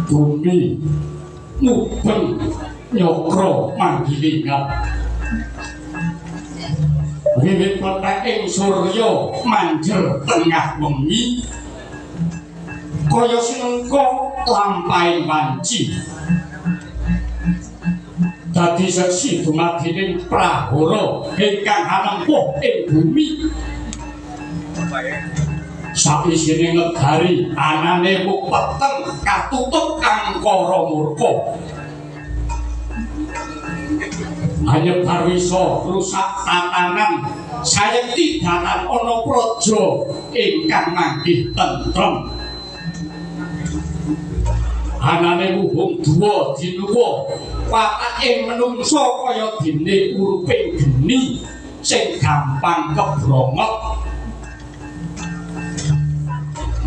Bumi mubeng nyokro manggilingan wiwit peteking surya manjer tengah wengi kaya sinengka lampahing wanci dadi seksi dumadining prahara ingkang hanempuh ing bumi sawisine negari anane mung peteng katutup angkara murka hanya parwisa rusak tatanan sayekti dalan ana praja ingkang manggih tentrem anane wuhung duwa dinuwa watake menungsa kaya dene uruping geni sing gampang kebromot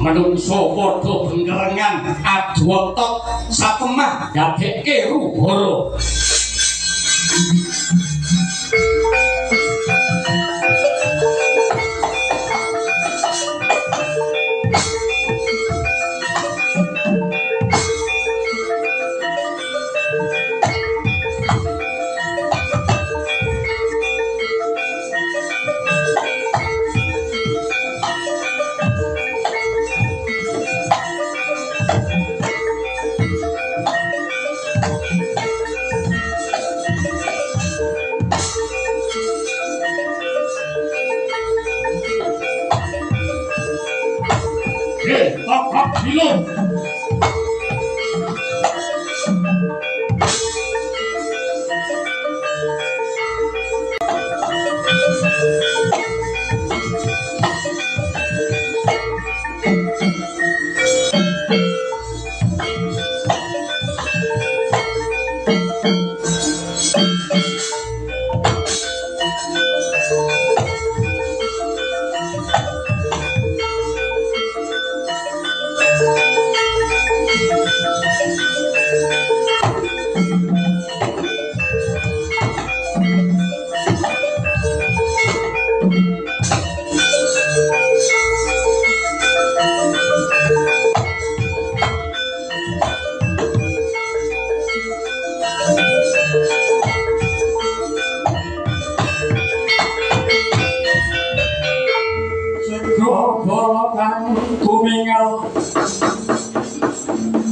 menungsa padha bengkerengan adu otot satemah gadekke rubara Bilung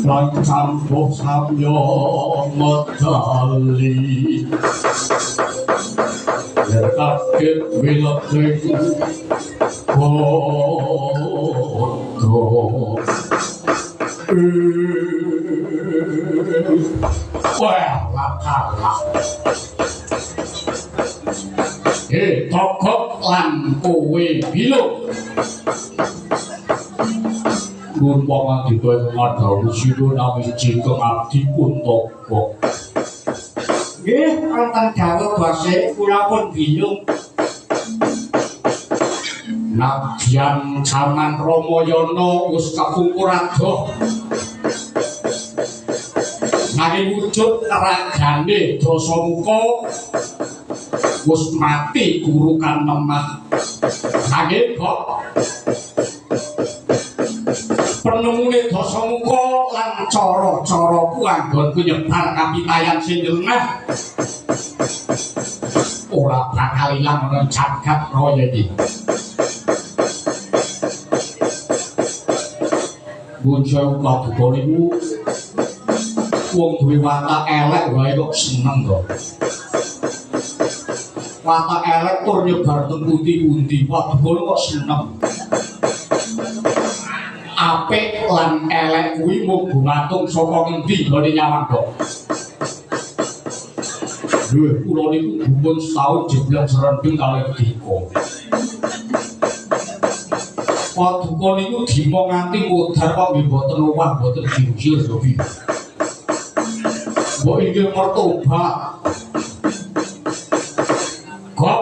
lan campuh samya medali yer kaget wileting bodo wah lakala tokok lan kowe bilung Nun wong dipun ngadhawu sira nami jingkeng abdi Kuntaka. Nggih, wonten dawuh basa kula pun bingung. Nadyan jaman Ramayana wis kapungkur adoh. Nanging wujud ragane Dasamuka wis mati kurukan lemah. Nanging kok penemune Dasamuka lan cara-caraku anggonku nyebar kapitayan sing lenah ora bakal ilang ana jagat raya iki. Bunco paduka niku wong duwe watak elek wae kok seneng kok. Watak elek tur nyebar teng pundi-pundi paduka kok seneng. Apik lan elek kuwi mung gumantung saka ngendi gone nyawang kok. Lho, kula niku dipun setahun jeblok serendeng kalih dika. Paduka niku dimo nganti modar kok nggih mboten owah mboten diusir to piye. mbok inggih mertobat. Kok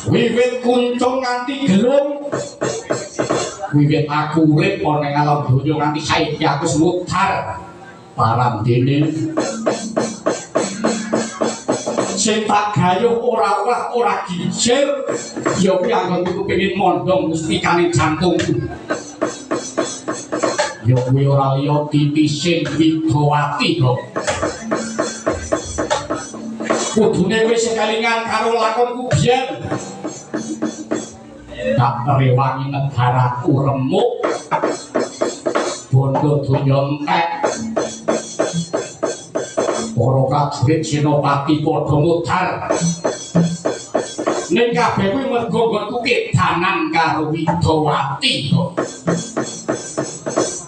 wiwit kuncung nganti gelem wiwit aku urip ana ing alam donya nganti saiki aku semutar parandene sing tak gayuh ora wah ora gijir ya kuwi anggonku kepengin mondong mustikane jantungku ya kuwi ora liya titising Widawati kok kudune wis kelingan karo lakonku biyen tak rewangi negaraku remuk bondo donya entek para prajurit Senopati padha mutar ning kabeh kuwi mergo nggonku kedanan karo Widawati kok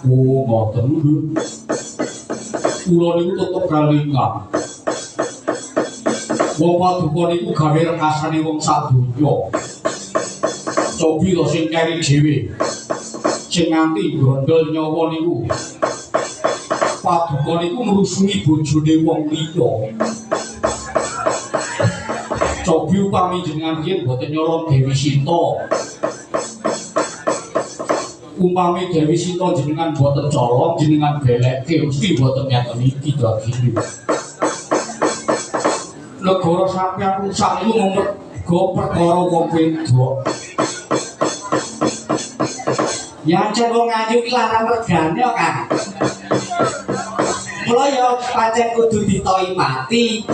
oh ngoten lho kula niku tetep kalingan wong paduka niku gawe rekasane wong sadonya cobi to sing keri dhewe sing nganti gondol nyawa niku paduka niku ngrusuni bojone wong liya cobi upami jenengan yen boten nyolong Dewi Sinta umpami Dewi Sinta jenengan boten colong jenengan belekke mesti boten ngeten iki dadi negara sampeyan rusak niku mergo perkara wong wedok ya ancen wong ayu ki larang regane kok kan mula ya pancen kudu ditoi mati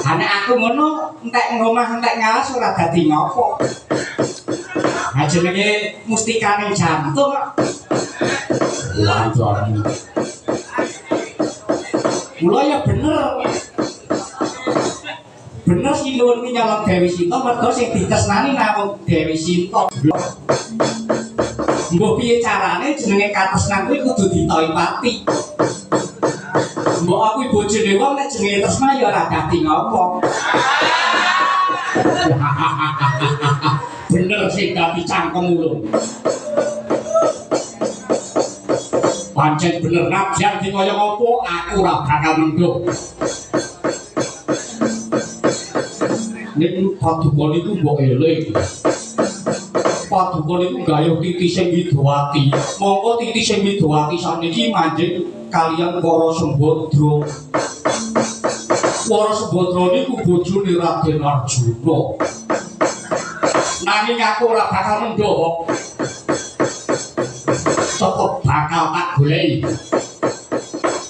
anek aku ngono entek ngomah entek ngalas ora dadi ngopo ha jenenge mustikane jantung waduh mula ya bener bener sih nuwun ki nyolong Dewi Sinta mergo sing ditresnani namung Dewi Sinta mbok piye carane jenenge katresnan kuwi kudu ditoi pati mbok aku bojone wong nek jenenge tresna ya ora dadi ngopo bener sing dadi cangkem ulung pancen bener nabian di kaya ngopo aku ora bakal mendhuh nek paduka niku mbok eling paduka niku gayuh titising Widawati mongko titising Widawati sakniki manjing kaliyan para Sembadra para Sembadra niku bojone Raden Arjuna nanging aku ora bakal mendhuh tetep bakal tak goleki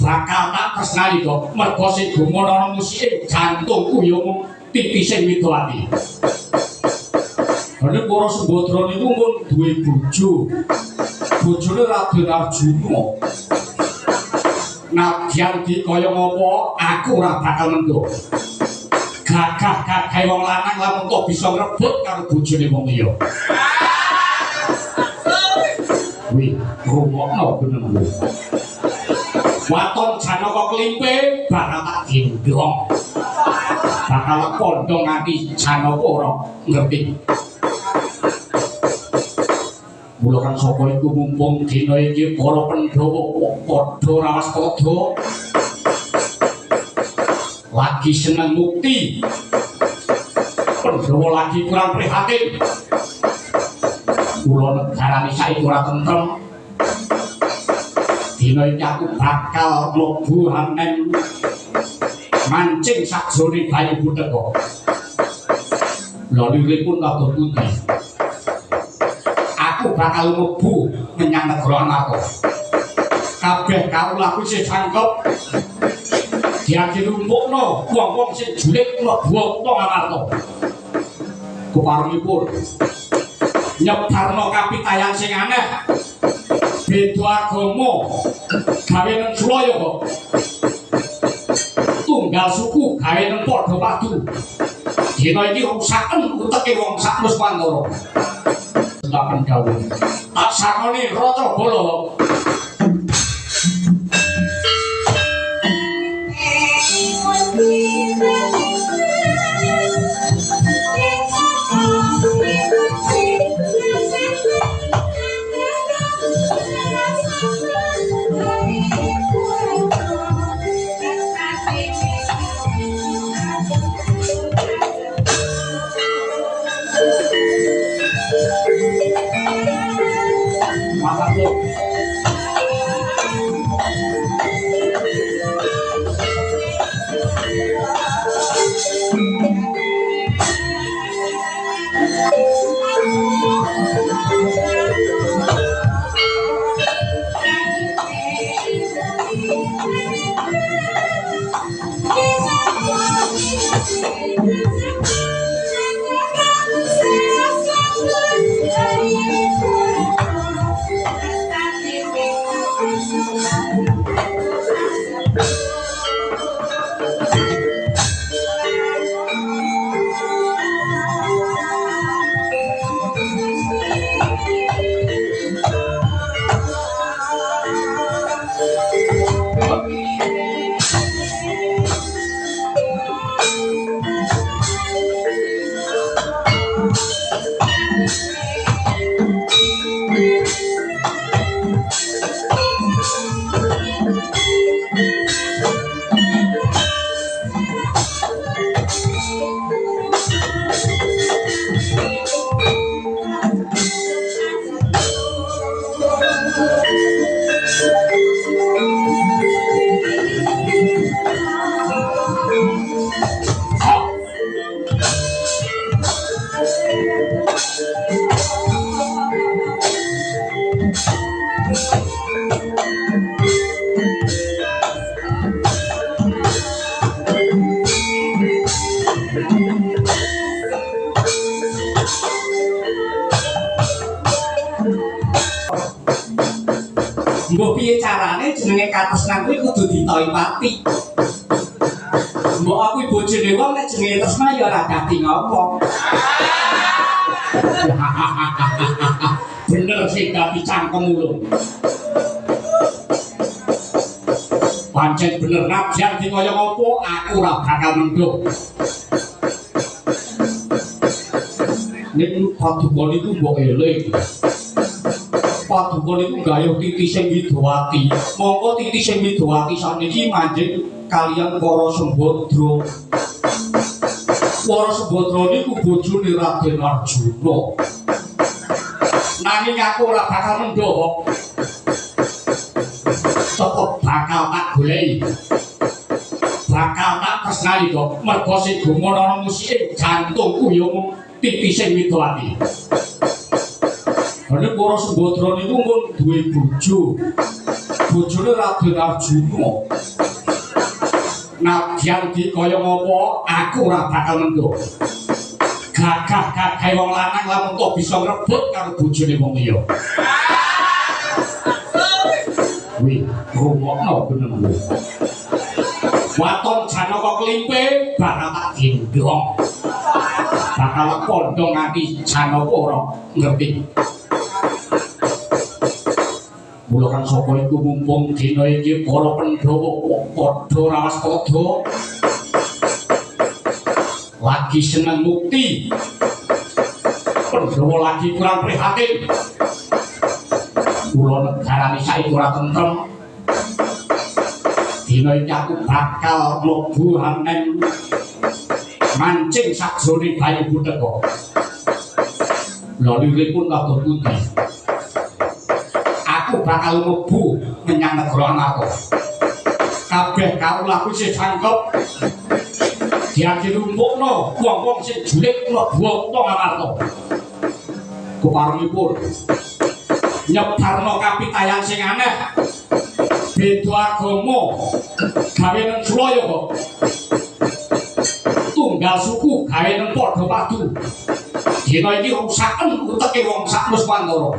bakal tak tresnani kok mergo sing gumono musik jantungku ya mung titising Widawati ana para Sembadra niku mun duwe bojo bojone Raden Arjuna nadyan di kaya ngopo aku ora bakal mendhuh gagah-gagah wong lanang lamun kok bisa ngrebut karo bojone wong liya wih rungokno bener waton Janaka Klimpe bakal tak gendong bakal kondong nganti Janaka ora ngerti mula kan sapa iku mumpung dina iki para Pandhawa padha rawas padha lagi seneng mukti Pandhawa lagi kurang prihatin kula negarane saiki ora tentrem dina iki aku bakal mlebu hanen mancing sakjroning Bayu Buthaka lha liripun kados pundi aku bakal mlebu menyang negara Amarta kabeh kawula kuwi sing cangkep diadi lumpukno wong-wong sing julik mlebu Amarta keparengipun nyebarno kapitayan sing aneh beda agama gawe nang Sulaya kok tunggal suku gawe nang padha padu dina iki rusaken uteke wong sak Nuswantara tak dawuh tak sakoni Raja Bala Toipati. Mbok aku bojone wong nek jenenge tresna ya ora dadi ngopo. Bener sing dadi cangkemmu lho. Pancen bener nabian di kaya ngopo aku ora bakal mendhuh. Nek paduka niku mbok eling. Paduka niku gayuh titi sing Widowati. Monggo titi sing Widowati sakniki manjing kaliyan para Sembadra. Para Sembadra niku bojone Raden Arjuna. Nanging aku ora bakal mendhuh. Tetep bakal tak goleki. Bakal tak tresnani kok. Mergo sing gumono musike jantungku ya mung titi sing Widowati. Ana para Sembadra niku mun duwe bojo. Bojone Raden Arjuna. Nabian di kaya ngopo aku ora bakal mendhuh. Gagah-gagah wong lanang lamun kok bisa ngrebut karo bojone wong liya. Wih, rungokno bener lho. Waton Janaka Klimpe bakal tak gendong. Bakal kondong nganti Janaka ora ngerti. Mula kan sapa iku mumpung dina iki para Pandhawa padha rawaspada lagi seneng mukti. Pandhawa lagi kurang prihatin. Kula negarane saiki ora tentrem. Dina iki aku bakal mlebu haneng mancing sakjroning Bayu Butheka. Lha liripun kados pundi? Aku bakal mlebu menyang negara Amarta. Kabeh kawulaku sing cangkep diakirumpukno wong-wong sing julik mlebu Amarta. Keparengipun nyebarno kapitayan sing aneh. Beda agama gawe nang Sulaya kok. Tunggal suku gawe nang padha padu. Dina iki rusaken uteke wong sak Nuswantara.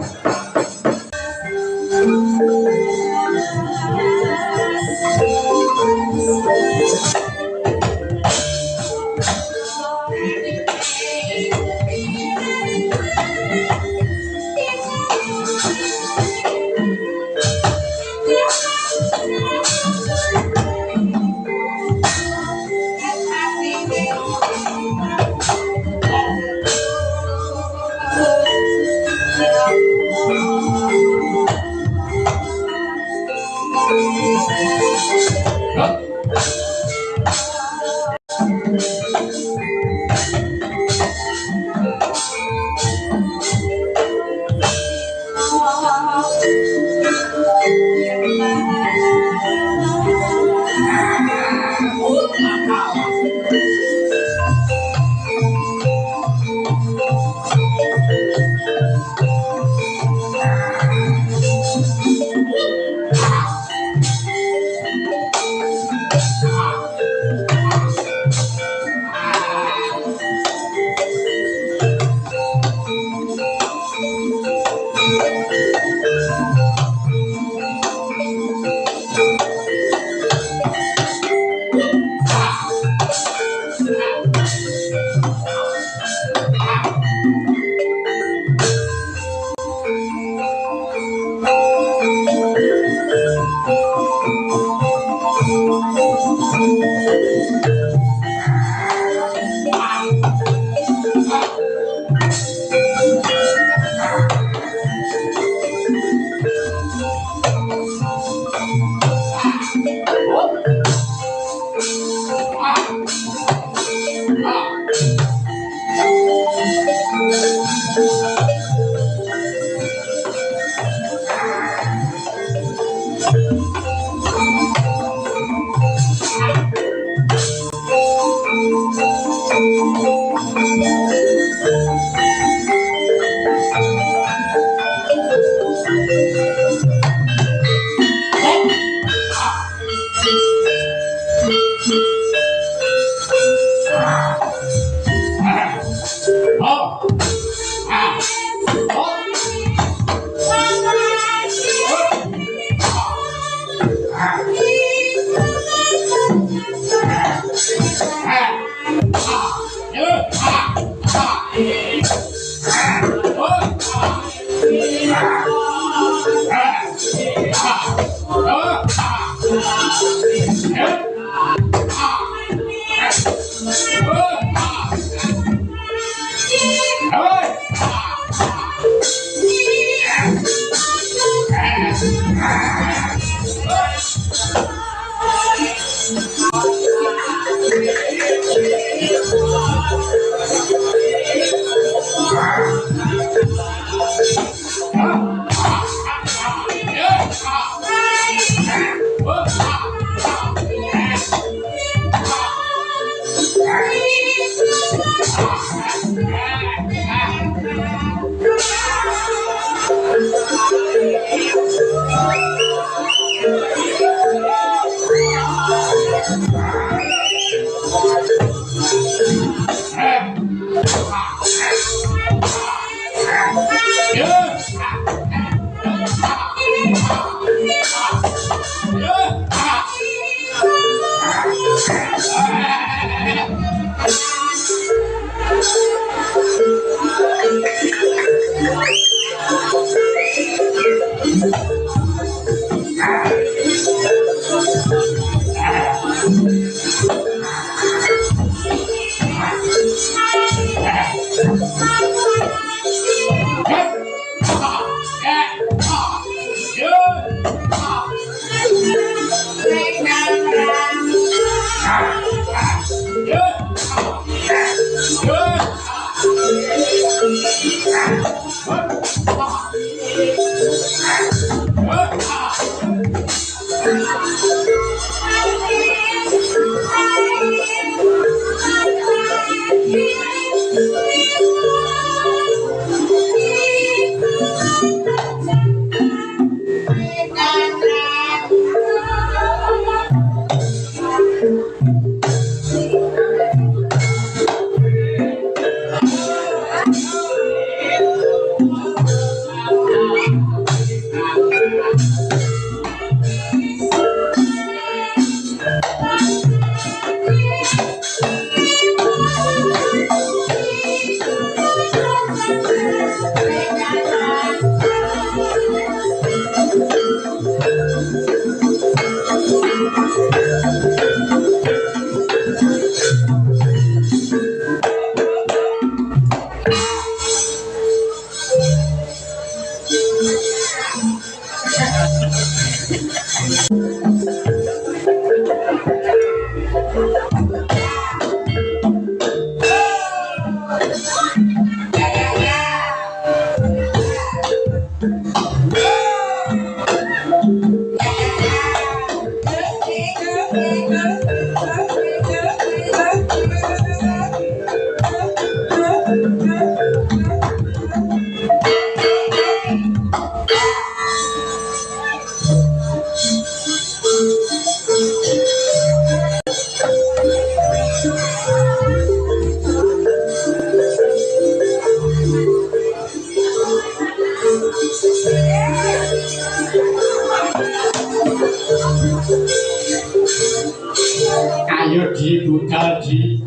Ayo di budal di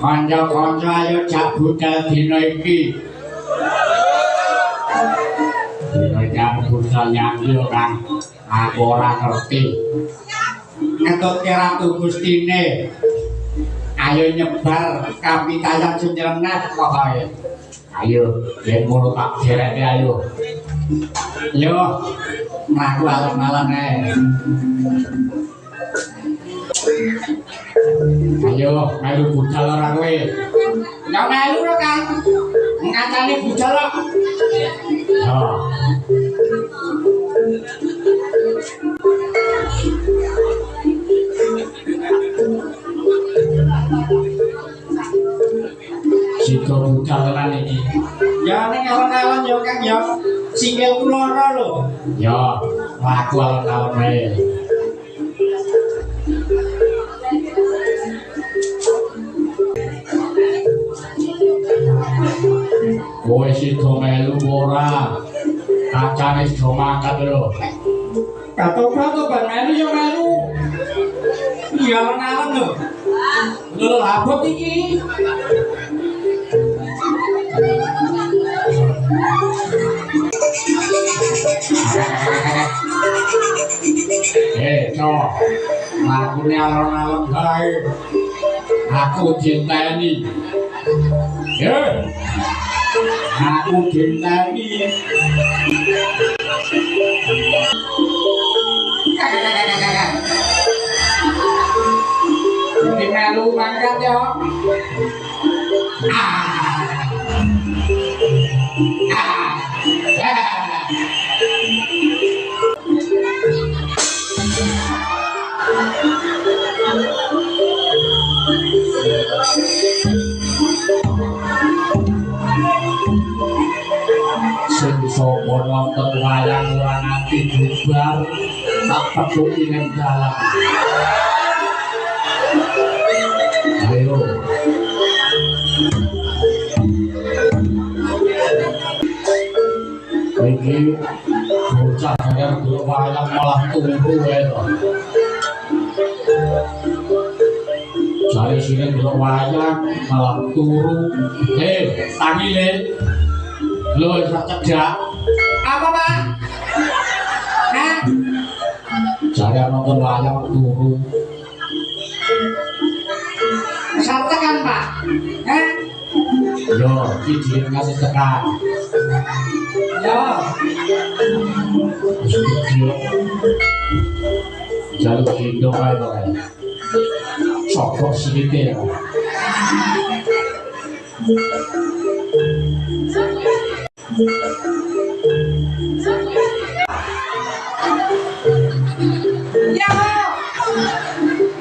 kanca-kanca ayo jak budal dina iki dina jak budal nyanyi Kang aku ora ngerti ngetutke Ratu Gustine ayo nyebar kapitayan jenengan pokoke ayo yen ngono tak dereke ayo yo mlaku alon-alon ae ayo melu budal ora kowe ndak melu ora Kang ngacane budal kok yo siko budal lan iki ya ning alon-alon yo Kang yo sikilku lara lho yo mlaku alon-alon ae kowe sida melu ora kacane sida mangkat lho katok-katok ban melu yo melu iya alon-alon lho lho abot iki cok lakune alon-alon bae aku dinteni aku dinteni ini melu mangkat yo sing sapa nonton wayang ora nganti bubar tak petuki ning dalan ayo iki bocah kaya wayang malah turu wae to jare sing wayang malah turu tangile lho cedak apa Pak hah jare nonton wayang turu sartekan Pak hah yo iki ngasih tekan yo jaluk hidup ae to kae sokok sedikit ya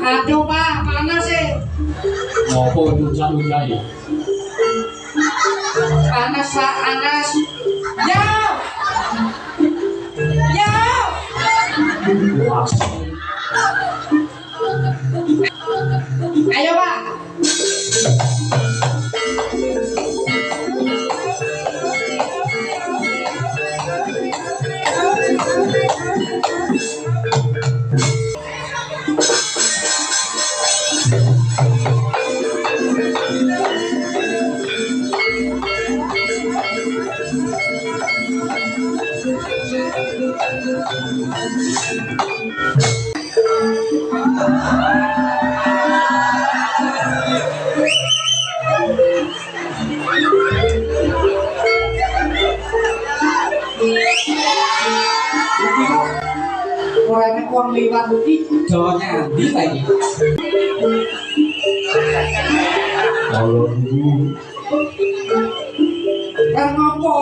aduh Pak panas sih ngopo hujan-hujan ya panas Pak panas ya ya ayo Pak wong liwat iki do nyandi lagi. Kalau dulu Kan ngopo?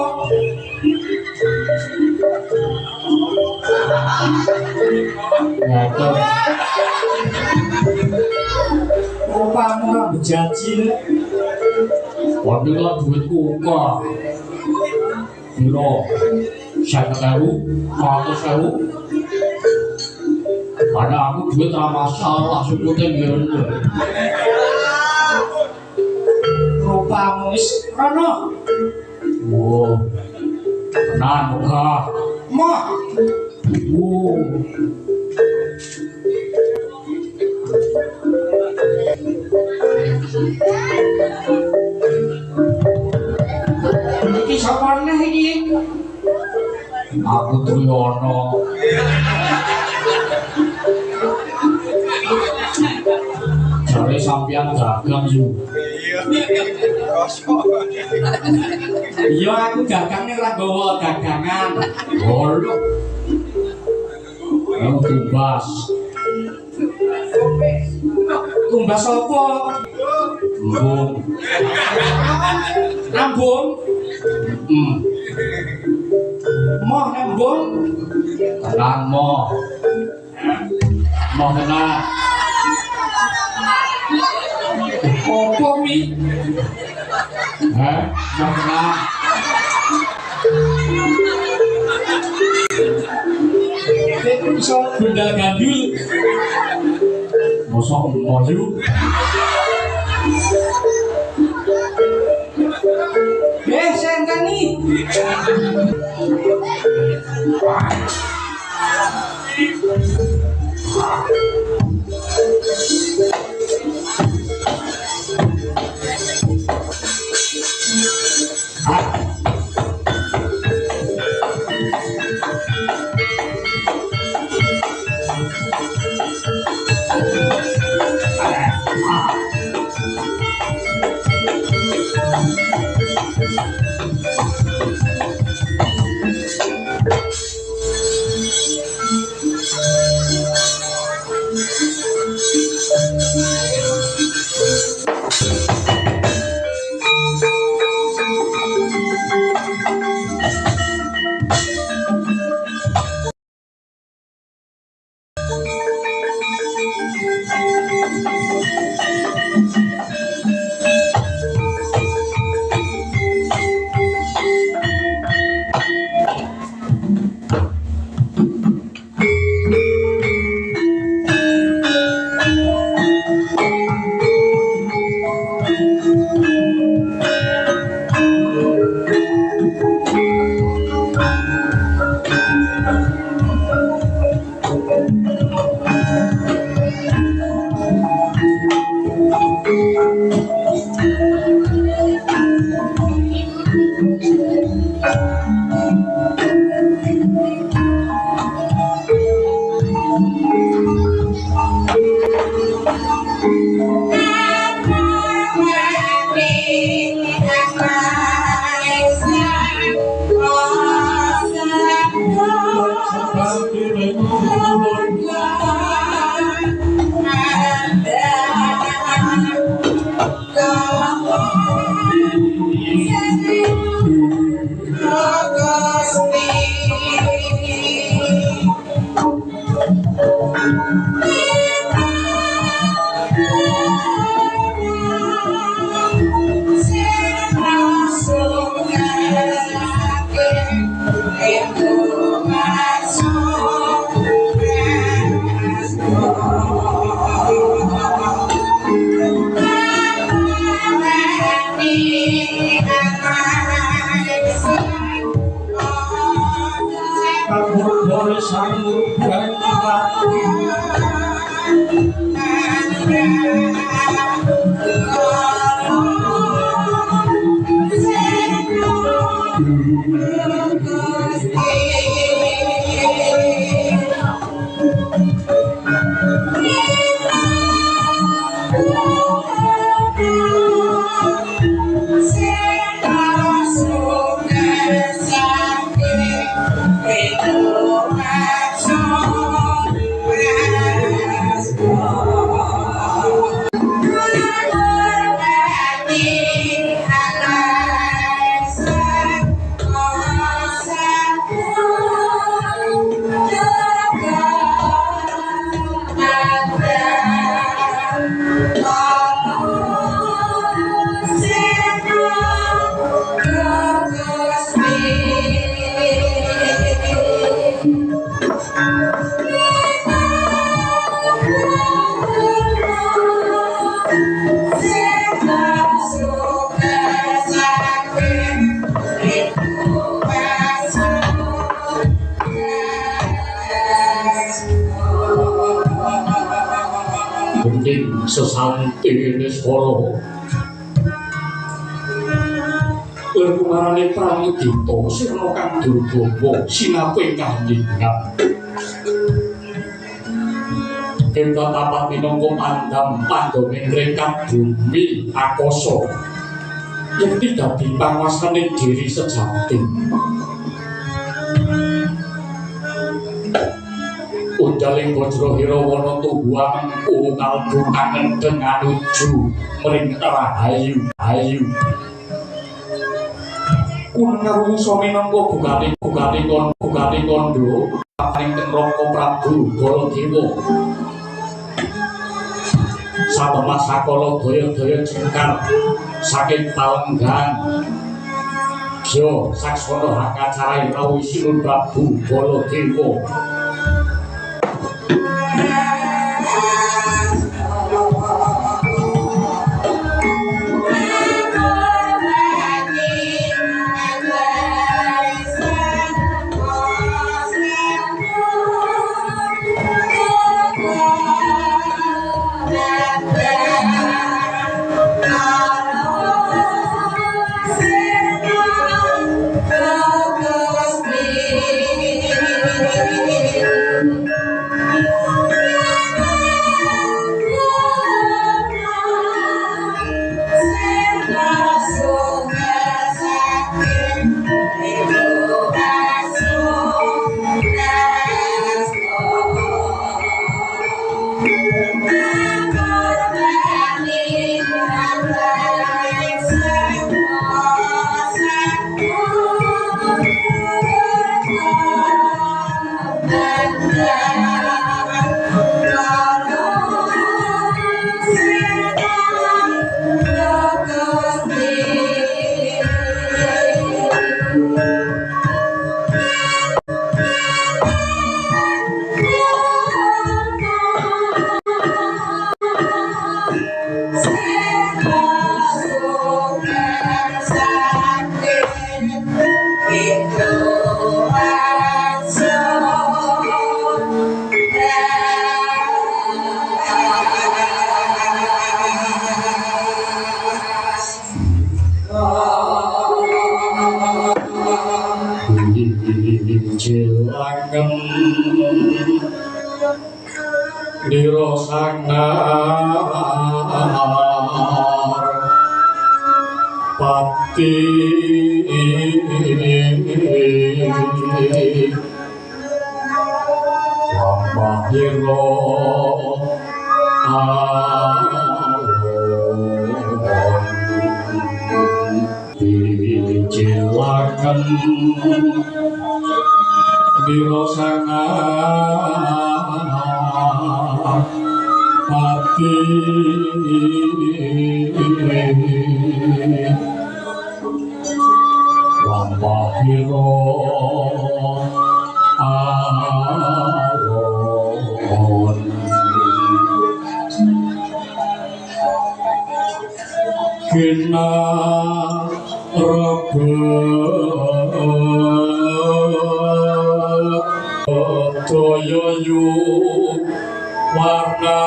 ngata Rupamu kan bejajil. waktu lah duitku kok biro 50.000 100.000 karena aku duit tak masalah sebutnya biar Rupamu wis rono. wow tenan muka Moh. wow Iki sapa neh iki? aku Triyono cari sampian dagang yuk Iya aku dagang ning ra gawa dagangan. Halo yang tumbas Tumbas apa? embung Ambung. Moh nembung. tenang mo tenang Apa wi? tenang Nek iso bendal gandul. mosok maju Senteni. Gending sesantine swara Lepungarane Pramudita sirna kang durbawa sinape kandhingan Kenta tapat minangka pandam pandhane ngrekat bumi akasa yen dadi panguasane diri sejati Undaling Wajrahira wana tuhuang kalbu kangen dengan uju mring rahayu ayu Kunarungsa minangka bukane kandha paring Raka Prabu Baladewa Satemas sakala daya-daya jengkar saking palenggan Gya saksana hakacarai rawuh Sinun Prabu Baladewa Cilangem Dira Sangnar Pati Wambahira Cilangem Dira Sangnar Pati Wambahira Aron Kena Daya yu warna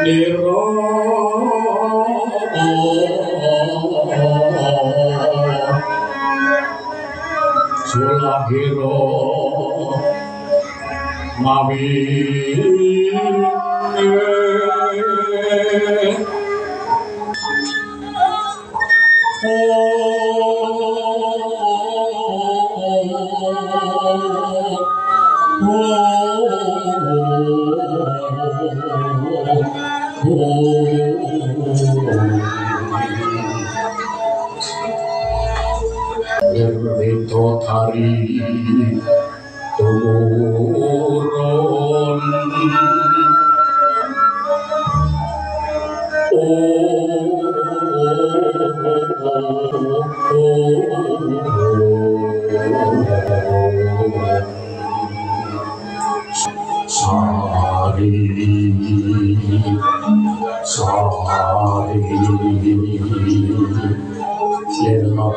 nira sulahira mawi Nirvito Thari Tumurun Sari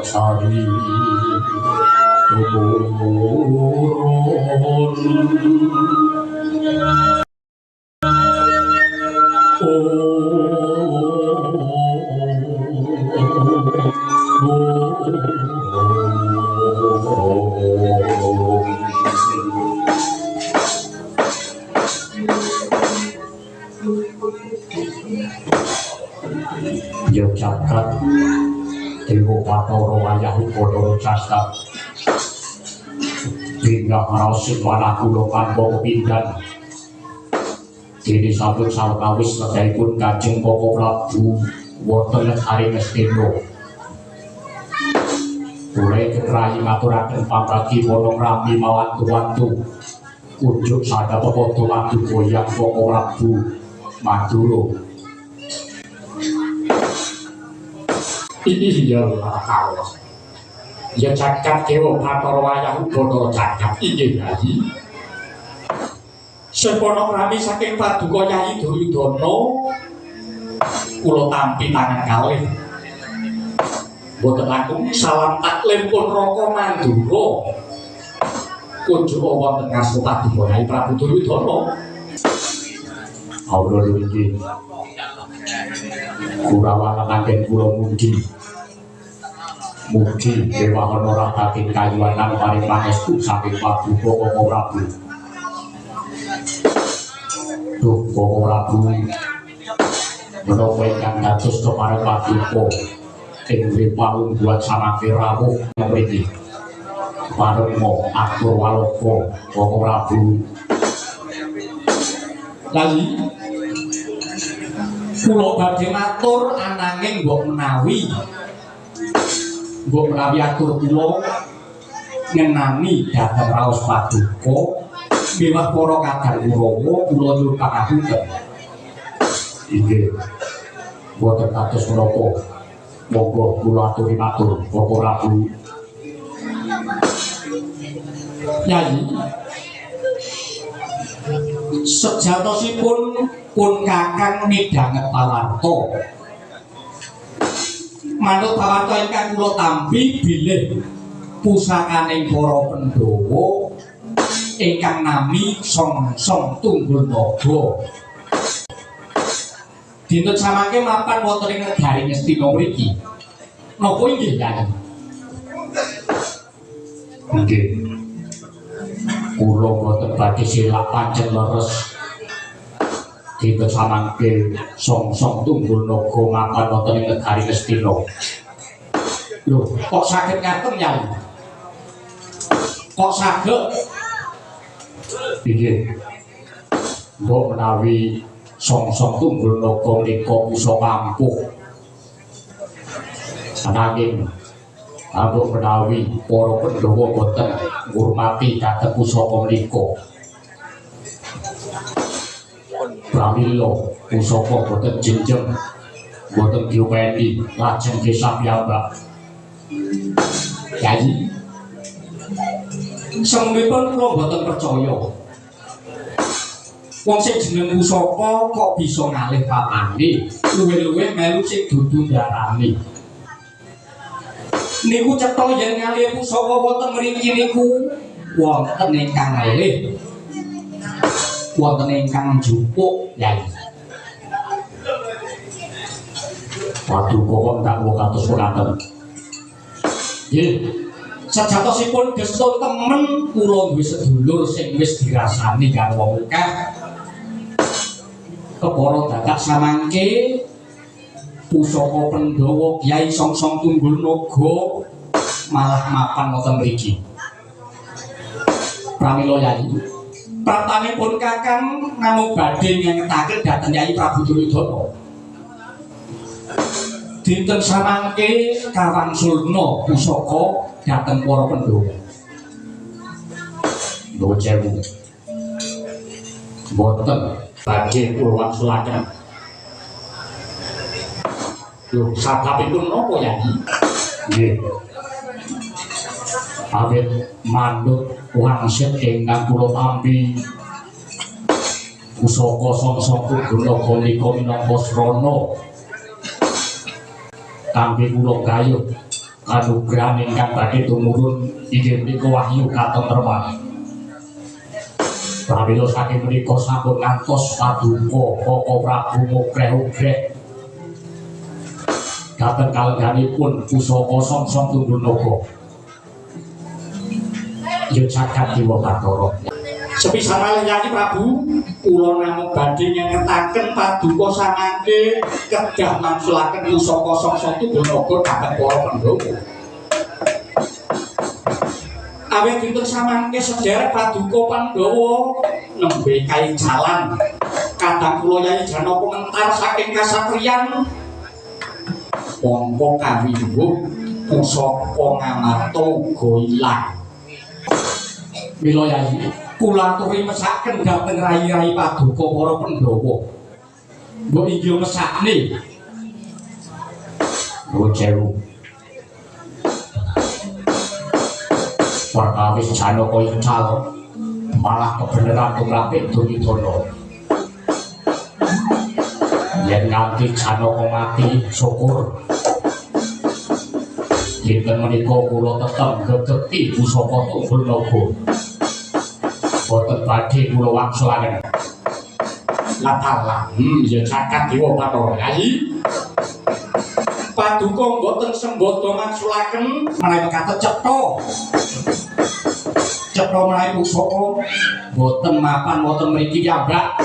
Sari Tumurun Ya jagat Dewa Batara Wayah Upadara Castad Bingah raosipun kula tanpa kepindhan dene sampun sawetawis wedhaipun Kanjeng Koko Prabu wonten negari Ngastina. Kula ketrahi ngaturaken pambagi wonong rami mawantu-wantu kunjuk sadha pepodo madu goyang Koko Prabu Madura. Iyalah Allah. Ya jagat Dewa Batara Wayah Upadara jagat inggih Yayi. Sepono rami saking paduka Yayi Duryudana kula tampi tangan kalih. Boten langkung salam taklim pun Raka Mandura. Kunjuk wonten ngarsa paduka Yayi Prabu Duryudana. Awra niki Kurawa lanangken kula mugi Dewa Honora batin kayuanan paring pangestu saking paduka Koko Prabu. Duh Koko Prabu menapa ingkang dados kepareng paduka ing ripahun buat samangke rawuh mriki parenga atur waloka Koko Prabu. Lali kula badhe matur ananging mbok menawi atur kula ngenani dhateng raos paduka miwah para kadang Kurawa kula nyuwun pangapunten. Inggih boten kados menapa monggo kula aturi matur Koko Prabu. Yayi sejatosipun pun kakang midhanget pawarta manut pawarta ingkang kula tampi bilih pusakaning para Pandhawa ingkang nami Songsong Tunggul Naga dinten samangke mapan wonten ing negari Ngastina mriki. Napa inggih Yayi? Nggih. Kula boten badhe silak pancen leres dinten samangke Songsong Tunggul Naga mapan wonten ing negari Ngastina. Lho, kok saged ngaten Yayi? Kok saged? Inggih. Mbok menawi Songsong Tunggul Naga menika pusaka ampuh. Ananging ambok menawi para Pandhawa boten ngurmati dhateng pusaka menika. Pramila pusaka boten jenjeng, boten diopeni lajeng kesah piyambak. Yayi, semenipun kula boten percaya. Wong sing jeneng pusaka kok bisa ngalih papane, luwih-luwih melu sing dudu ndarane. Niku cetha yen ngalih pusaka wonten mriki niku wonten ingkang ngalih. Wonten ingkang njupuk Yayi. Paduka kok ndak wong kados mekaten. Nggih, sejatosipun desa temen kula duwe sedulur sing wis dirasani karo wong akeh. Kepara dadak samangke pusaka Pandhawa Kyai Songsong Tunggul Naga malah mapan wonten mriki. Pramila Yayi, pratanipun Kakang namung badhe ngengetaken dhateng Yayi Prabu Duryudana. Dinten samangke kawangsulna pusaka dhateng para Pandhawa. Nuwun sewu. Boten badhe kula wangsulaken. Lho, sababipun napa Yayi? Nggih. Awit manut wangsit ingkang kula tampi pusaka Songsong Tunggul Naga menika minangka srana kangge kula gayuh kanugrahan ingkang badhe tumurun inggih menika wahyu katentreman. Pramila saking menika sampun ngantos paduka Koko Prabu mukreh-ukreh dhateng kalengganipun pusaka Songsong Tunggul Naga. Ya jagat Dewa Batara. Sepisan malih Yayi Prabu kula namung badhe ngengetaken paduka samangke kedah mangsulaken pusaka Sangsa Tungganaga dhateng para Pandhawa. Awit dinten samangke sedherek paduka Pandhawa nembe kaijalan kadang kula Yai Janaka mentar saking kasatriyan mongko kawingguh pusaka Ngamarta uga ilang. Mila Yai kula aturi mesaken dhateng rai-rai paduka para Pandhawa. Mbok inggih mesakne. Bocewu. Perkawis Janaka ical malah kebeneran tumrapik Duryudana. Yen nganti Janaka mati syukur. Dinten menika kula tetep gegeti pusaka Tungganaga. Boten badhe kula wangsulaken. Latala, ya cakat Dewa Bathara Yai. Paduka boten sembada mangsulaken menawi kathah cetha. Cetha menawi pusaka boten mapan wonten mriki piyambak.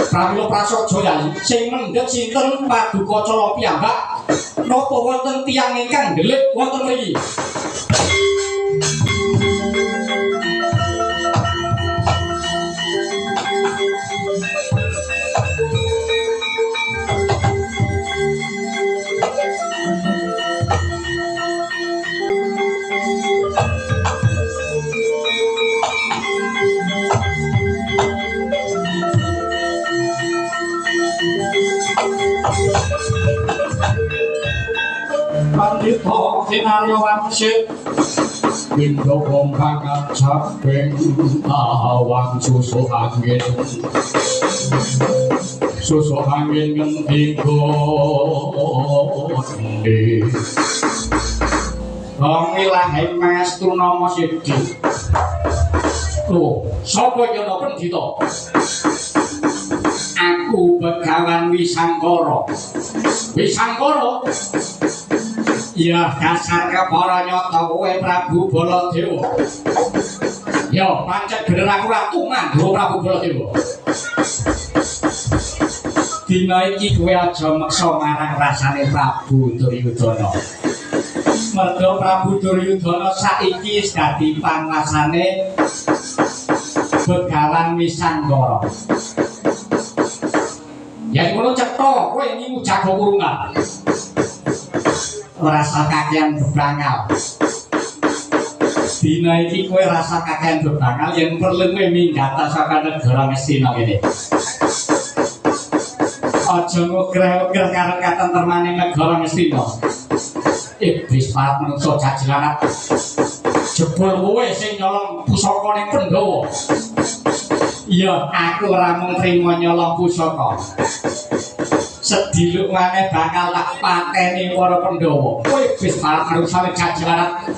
Pramila prasaja Yai, sing mendhet sinten Paduka Cala piyambak napa wonten tiyang ingkang ndelik wonten mriki? Pandhita Kinarya Wangsih Indra Kompang Capeng Awang susu angin ngendika Milahe Mas Tunama Sidi. Lho, sapa yana Pandhita? Aku Begawan Wisangkara. Wisangkara? Ya dasar kepara nyata kowe Prabu Baladewa. Ya pancen bener aku ratu Mandura Prabu Baladewa. Dina iki kowe aja meksa marang rasane Prabu Duryudana. Merga Prabu Duryudana saiki wis dadi panguasane Begawan Wisangkara. Yen ngono cetha kowe ngimu jago kurungan. Rasa kakean bebangal. Dina iki kowe rasa kakean bebangal yen perlu kowe minggata saka negara Ngastina kene. Aja ngogreh-ogreh karo katentremane negara Ngastina. Iblis parat manungsa jajelarat. Jebul kowe sing nyolong pusaka ning Pandhawa. Iya, aku ora mung trima nyolong pusaka. Sediluk maneh bakal tak pateni para Pandhawa. Kowe wis parek manungsa jajelarat.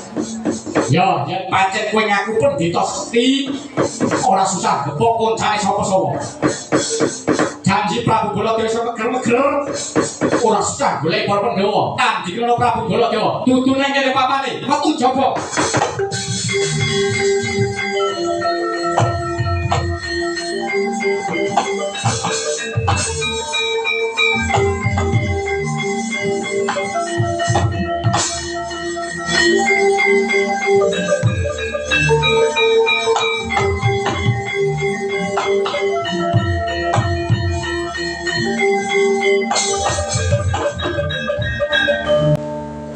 Ya, yen pancen kowe ngaku Pandhita Sekti, ora susah gebok koncane sapa-sapa. Janji Prabu Baladewa sing meger-meger, ora susah golek para Pandhawa. Tandingan Prabu Baladewa, dudu nang kene papane, metu jaba.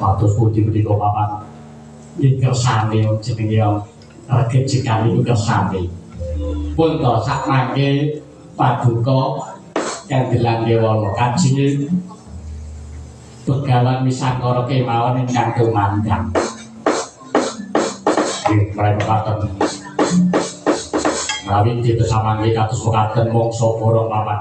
Patus putih berdiko papan ini kersane jenenge regit jikani itu kersane pun toh sak mangke Paduka yang bilang Dewa Kaji Begawan Wisangkara kemawon ingkang tumandang mereka katen Nabi kita samangke kados mekaten mangsa para papan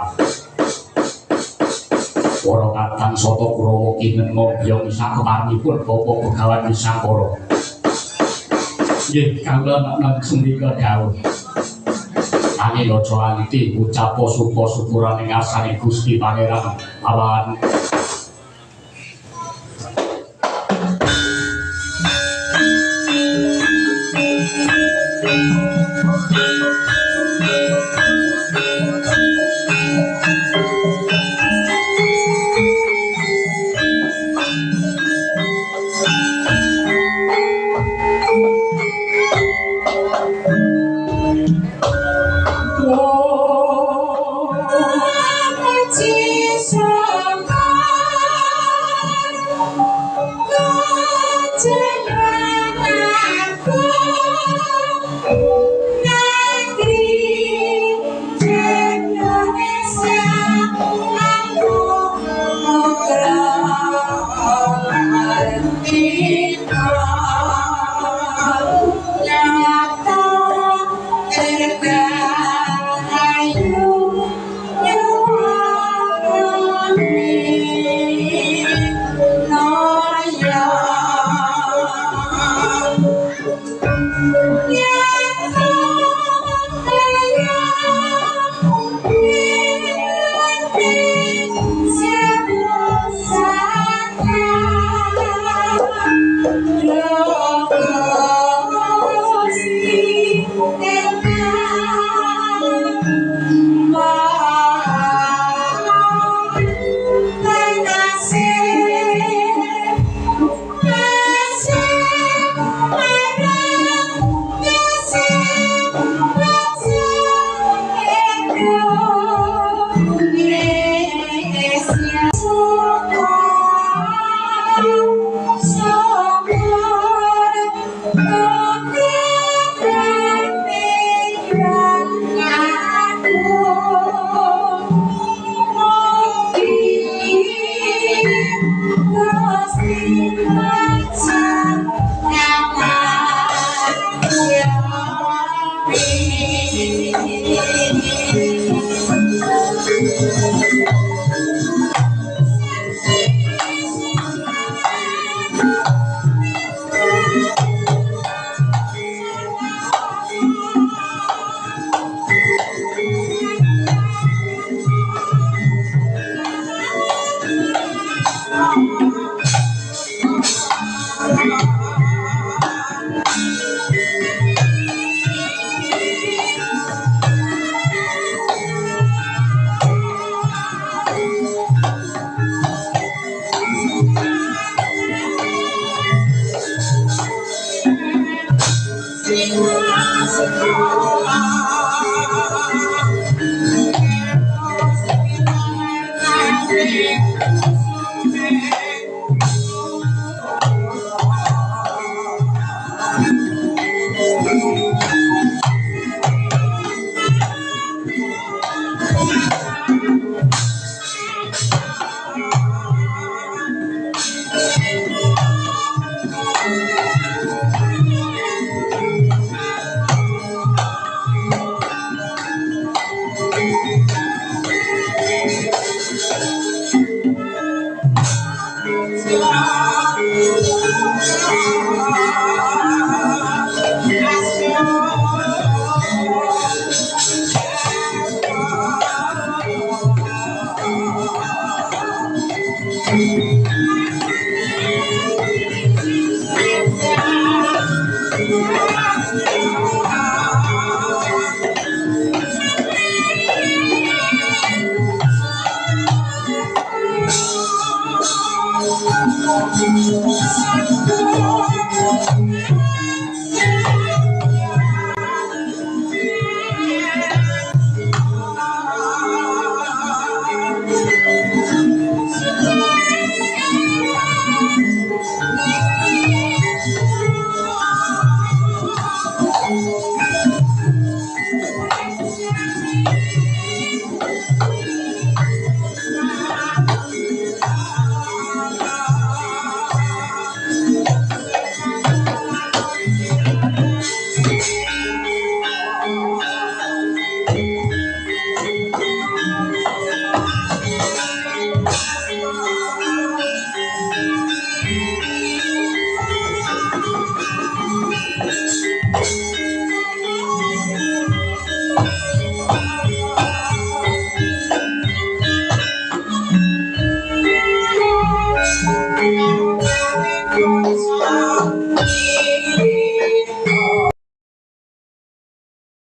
para kadang sata Kurawa kinen ngombyong sakemaripun Bapak Begawan Wisangkara. Nggih, kawula nek sendika dawuh. Angin aja anti ucapa syukur-syukuran ing asane Gusti Pangeran awan. Thank